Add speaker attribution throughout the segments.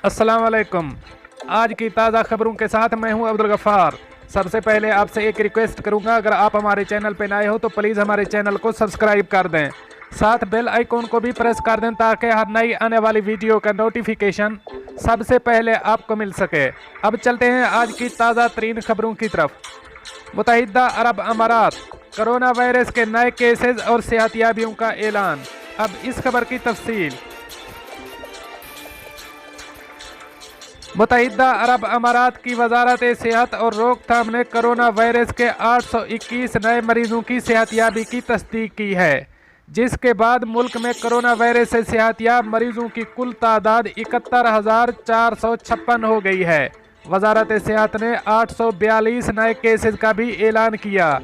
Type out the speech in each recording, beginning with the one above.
Speaker 1: अस्सलाम वालेकुम। आज की ताज़ा खबरों के साथ मैं हूं अब्दुल गफ्फार। सबसे पहले आपसे एक रिक्वेस्ट करूंगा, अगर आप हमारे चैनल पर नए हो तो प्लीज़ हमारे चैनल को सब्सक्राइब कर दें, साथ बेल आइकॉन को भी प्रेस कर दें ताकि हर नई आने वाली वीडियो का नोटिफिकेशन सबसे पहले आपको मिल सके। अब चलते हैं आज की ताज़ा तरीन खबरों की तरफ। मुत्तहिदा अरब अमारात, कोरोना वायरस के नए केसेस और सेहतियाबियों का ऐलान। अब इस खबर की तफसील। मुत्तहिदा अरब अमारात की वजारत सेहत और रोकथाम ने कोरोना वायरस के 821 नए मरीजों की सेहतियाबी की तस्दीक की है, जिसके बाद मुल्क में कोरोना वायरस से सेहतियाब मरीजों की कुल तादाद 71,456 हो गई है। वजारत सेहत ने 842 नए केसेस का भी ऐलान किया,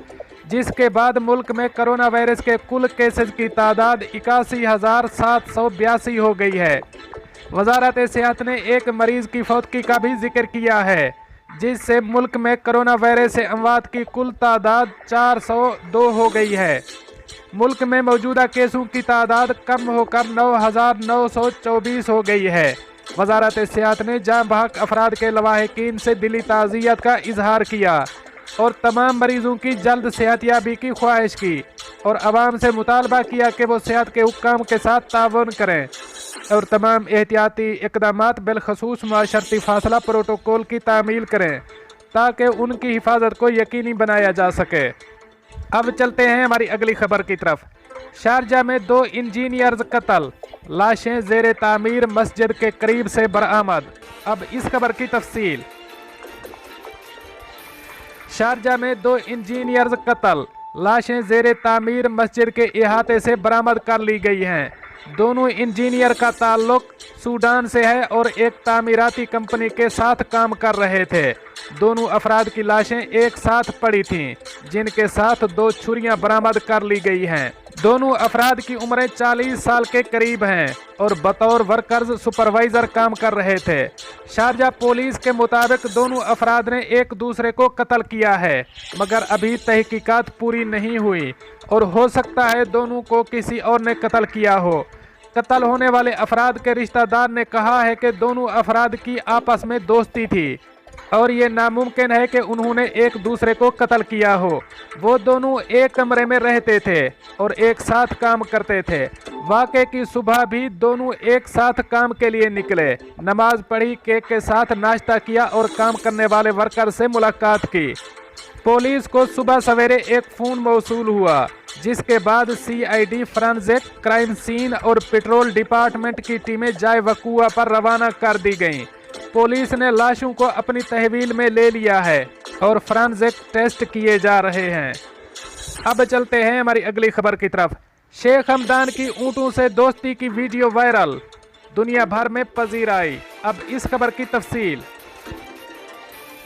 Speaker 1: जिसके बाद मुल्क में कोरोना वायरस के कुल केसेस की तादाद 81,782 हो गई है। वजारत सेहत ने एक मरीज की फौतगी का भी जिक्र किया है, जिससे मुल्क में कोरोना वायरस से अमवात की कुल तादाद 402 हो गई है। मुल्क में मौजूदा केसों की तादाद कम होकर 9,924 हो गई है। वजारत सेहत ने जाँ बहक अफराद के लवाहिकीन से दिली ताज़ियत का इजहार किया और तमाम मरीजों की जल्द सेहतियाबी की ख्वाहिश की और आवाम से मुतालबा किया कि वो सेहत के हुक्काम के साथ ताउन करें और तमाम एहतियाती इक़दामात बिलखसूस माशरती फासला प्रोटोकॉल की तामील करें ताकि उनकी हिफाजत को यकीनी बनाया जा सके। अब चलते हैं हमारी अगली खबर की तरफ। शारजा में 2 इंजीनियर्स कत्ल, लाशें ज़ेरे तामीर मस्जिद के करीब से बरामद। अब इस खबर की तफसील। शारजा में 2 इंजीनियर्स कत्ल, लाशें ज़ेरे तामीर मस्जिद के इहाते से बरामद कर ली गई हैं। दोनों इंजीनियर का ताल्लुक सूडान से है और एक तामीराती कंपनी के साथ काम कर रहे थे। दोनों अफराद की लाशें एक साथ पड़ी थीं, जिनके साथ 2 छुरियां बरामद कर ली गई हैं। दोनों अफराद की उम्रें 40 साल के करीब हैं और बतौर वर्कर्स सुपरवाइजर काम कर रहे थे। शारजा पुलिस के मुताबिक दोनों अफराद ने एक दूसरे को कत्ल किया है, मगर अभी तहकीकात पूरी नहीं हुई और हो सकता है दोनों को किसी और ने कत्ल किया हो। कत्ल होने वाले अफराद के रिश्तेदार ने कहा है कि दोनों अफराद की आपस में दोस्ती थी और ये नामुमकिन है कि उन्होंने एक दूसरे को कत्ल किया हो। वो दोनों एक कमरे में रहते थे और एक साथ काम करते थे। वाक़े की सुबह भी दोनों एक साथ काम के लिए निकले, नमाज पढ़ी, केक के साथ नाश्ता किया और काम करने वाले वर्कर से मुलाकात की। पुलिस को सुबह सवेरे एक फ़ोन मौसूल हुआ, जिसके बाद CID, फॉरेंसिक क्राइम सीन और पेट्रोल डिपार्टमेंट की टीमें जाए वक़ूआ पर रवाना कर दी गईं। पुलिस ने लाशों को अपनी तहवील में ले लिया है और फॉरेंसिक टेस्ट किए जा रहे हैं। अब चलते हैं हमारी अगली खबर की तरफ। शेख हमदान की ऊँटों से दोस्ती की वीडियो वायरल, दुनिया भर में पजीराई। अब इस खबर की तफसील।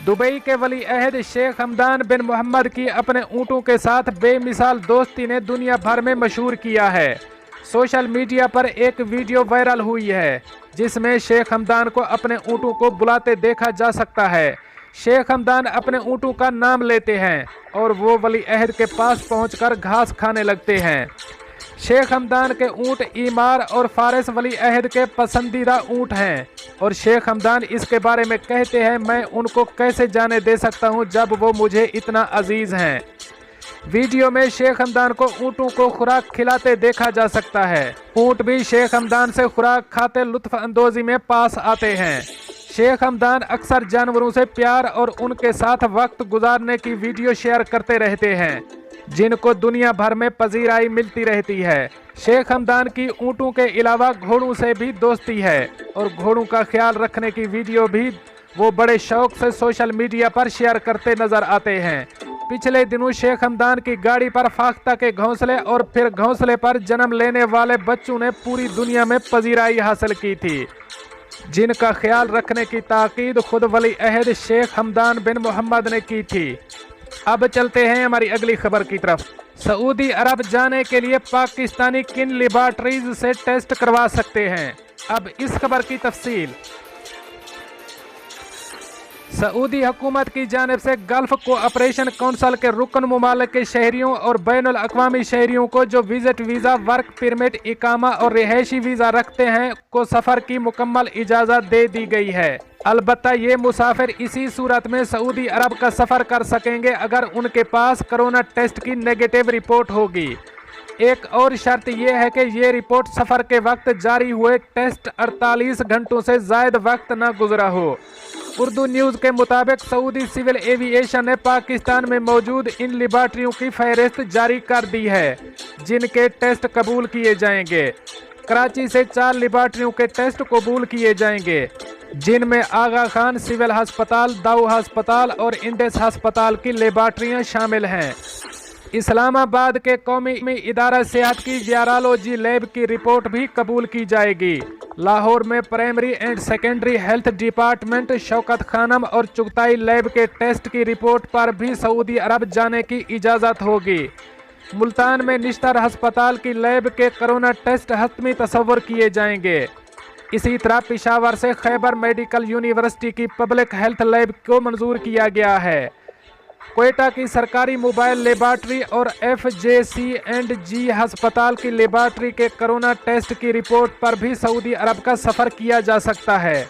Speaker 1: दुबई के वली अहद शेख हमदान बिन मोहम्मद की अपने ऊँटों के साथ बेमिसाल दोस्ती ने दुनिया भर में मशहूर किया है। सोशल मीडिया पर एक वीडियो वायरल हुई है, जिसमें शेख हमदान को अपने ऊँटों को बुलाते देखा जा सकता है। शेख हमदान अपने ऊँटों का नाम लेते हैं और वो वली अहद के पास पहुंचकर घास खाने लगते हैं। शेख हमदान के ऊँट ईमार और फारिस वली अहद के पसंदीदा ऊँट हैं और शेख हमदान इसके बारे में कहते हैं, मैं उनको कैसे जाने दे सकता हूँ जब वो मुझे इतना अजीज़ हैं। वीडियो में शेख हमदान को ऊँटों को खुराक खिलाते देखा जा सकता है। ऊँट भी शेख हमदान से खुराक खाते लुत्फ़ अंदोज़ी में पास आते हैं। शेख हमदान अक्सर जानवरों से प्यार और उनके साथ वक्त गुजारने की वीडियो शेयर करते रहते हैं, जिनको दुनिया भर में पजीराई मिलती रहती है। शेख हमदान की ऊँटों के अलावा घोड़ों से भी दोस्ती है और घोड़ों का ख्याल रखने की वीडियो भी वो बड़े शौक से सोशल मीडिया पर शेयर करते नजर आते हैं। पिछले दिनों शेख हमदान की गाड़ी पर फाख्ता के घोंसले और फिर घोंसले पर जन्म लेने वाले बच्चों ने पूरी दुनिया में पजीराई हासिल की थी, जिनका ख्याल रखने की ताकीद खुद वली अहद शेख हमदान बिन मोहम्मद ने की थी। अब चलते हैं हमारी अगली खबर की तरफ। सऊदी अरब जाने के लिए पाकिस्तानी किन लेबॉर्ट्रीज से टेस्ट करवा सकते हैं? अब इस खबर की तफसील। सऊदी हुकूमत की जानिब से गल्फ कोऑपरेशन काउंसिल के रुकन ममालिक के शहरियों और बैनुल अक़वामी शहरियों को जो विजिट वीज़ा, वर्क परमिट, इकामा और रिहायशी वीज़ा रखते हैं को सफ़र की मुकम्मल इजाज़त दे दी गई है। अलबत्ता ये मुसाफिर इसी सूरत में सऊदी अरब का सफ़र कर सकेंगे अगर उनके पास कोरोना टेस्ट की नेगेटिव रिपोर्ट होगी। एक और शर्त यह है कि ये रिपोर्ट सफ़र के वक्त जारी हुए टेस्ट 48 घंटों से ज़ायद वक्त न गुजरा हो। उर्दू न्यूज़ के मुताबिक सऊदी सिविल एविएशन ने पाकिस्तान में मौजूद इन लेबॉर्ट्रियों की फहरिस्त जारी कर दी है जिनके टेस्ट कबूल किए जाएंगे। कराची से 4 लेबॉर्ट्रियों के टेस्ट कबूल किए जाएंगे जिनमें आगा खान सिविल हस्पताल, दाऊ हस्पताल और इंडेस हस्पताल की लेबॉर्ट्रियां शामिल हैं। इस्लामाबाद के कौमी इदारा सेहत की वायरोलॉजी लैब की रिपोर्ट भी कबूल की जाएगी। लाहौर में primary and secondary health department, Shaukat Khanum और चुगताई लैब के टेस्ट की रिपोर्ट पर भी सऊदी अरब जाने की इजाज़त होगी। मुल्तान में निश्तर हस्पताल की लैब के कोरोना टेस्ट हतमी तस्वर किए जाएंगे। इसी तरह पेशावर से खैबर मेडिकल यूनिवर्सिटी की पब्लिक हेल्थ लैब को मंजूर किया गया है। क्वेटा की सरकारी मोबाइल लेबॉर्ट्री और FJC&G हस्पताल की लेबॉर्ट्री के कोरोना टेस्ट की रिपोर्ट पर भी सऊदी अरब का सफ़र किया जा सकता है।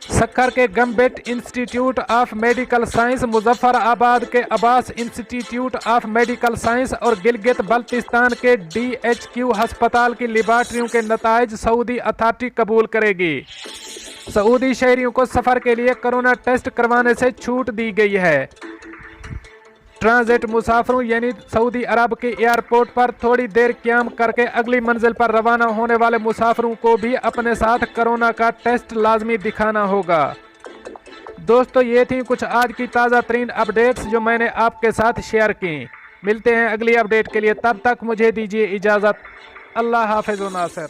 Speaker 1: सक्खर के Gambat institute of medical science, Muzaffarabad के Abbas institute of medical science और गिलगित बल्तिस्तान के DHQ हस्पताल की लेबॉर्ट्रियों के नताइज सऊदी अथॉरिटी कबूल करेगी। सऊदी शहरियों को सफ़र के लिए कोरोना टेस्ट करवाने से छूट दी गई है। ट्रांजिट मुसाफिरों यानी सऊदी अरब के एयरपोर्ट पर थोड़ी देर क़याम करके अगली मंजिल पर रवाना होने वाले मुसाफिरों को भी अपने साथ कोरोना का टेस्ट लाजमी दिखाना होगा। दोस्तों, ये थी कुछ आज की ताज़ा तरीन अपडेट्स जो मैंने आपके साथ शेयर की। मिलते हैं अगली अपडेट के लिए, तब तक मुझे दीजिए इजाज़त। अल्लाह हाफ़िज़ व नासिर।